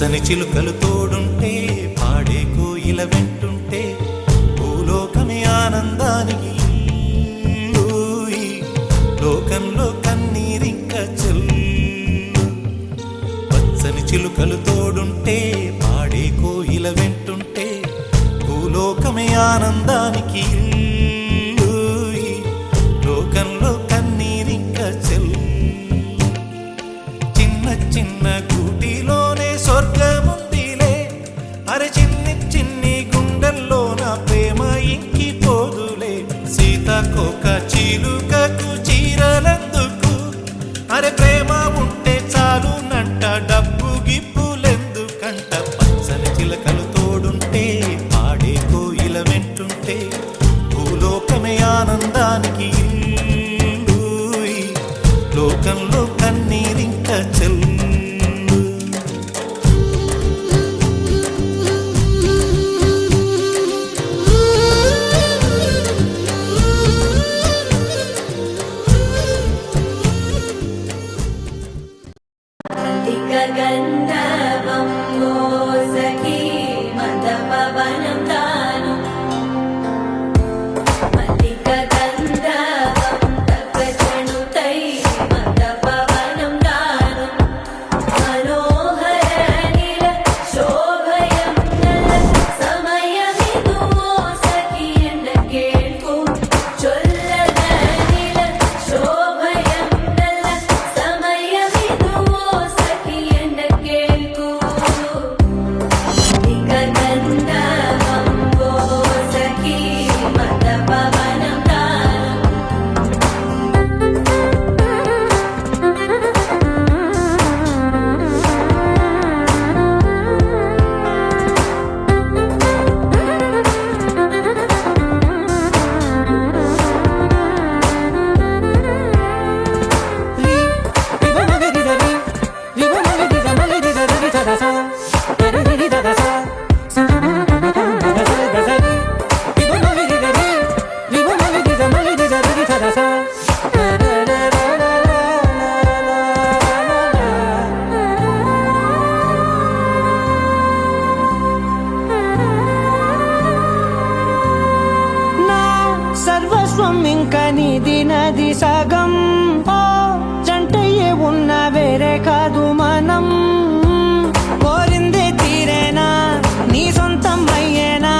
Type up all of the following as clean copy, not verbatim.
పచ్చని చిలుకలు తోడుంటే పాడే కోయిల వెంటుంటే భూలోకమే ఆనందానికి లోకంలో కన్నీరింక చెల్లు. పచ్చని చిలుకలు తోడుంటే పాడే కోయిల వెంటుంటే భూలోకమే ఆనందానికి లోకంలో కన్నీరింక చెల్లు. చిన్న చిన్న గూటిలోనే స్వర్గముందిలే, అరే చిన్ని చిన్ని గుండెల్లో నా ప్రేమ ఇంకిపోదులే. సీతాకోక చిలుకకు చీరలెందుకు, అరే ప్రేమ ఉంటే చాలునంట, డబ్బు గిప్పులెందుకంట. పచ్చని చిలకలు తోడుంటే పాడే కోయిల వెంటుంటే భూలోకమే ఆనందానికి లోకంలో కన్నీరింక చెల్లు. గంధర్వం మోసకి మందపవనం తాను మల్లిక గంధర్వం తగ్గచణుతై మందపవనం తాను మనోహర నీల శోభయం నల సమయమిదు మోసకి ఎండ కేಳ್కు చొల్లద నీల శోభయం నల సమయమిదు మోసకి ఎండ కేಳ್కు మల్లిక గంధర్వం మోసకి మందపవనం తాను సర్వస్వం ఇంక నీది నది సగం, ఓ జంటయ్యే ఉన్న వేరే కాదు మనం. కోరిందే తీరేనా నీ సొంతం అయ్యేనా,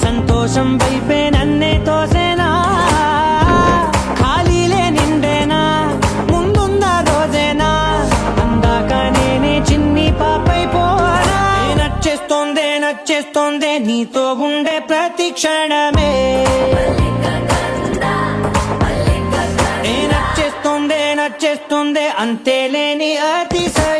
సంతోషం వైపే నన్నే తోసేనా. ఖాళీలే నిండేనా ముందున్న రోజేనా, అందాక నేనే చిన్ని పాపై పోనా. నచ్చేస్తోందే నచ్చేస్తోందే నీతో ఉండే ప్రతి క్షణమే. నచ్చేస్తోందే నచ్చేస్తోందే అంతేలేని అతిశయం.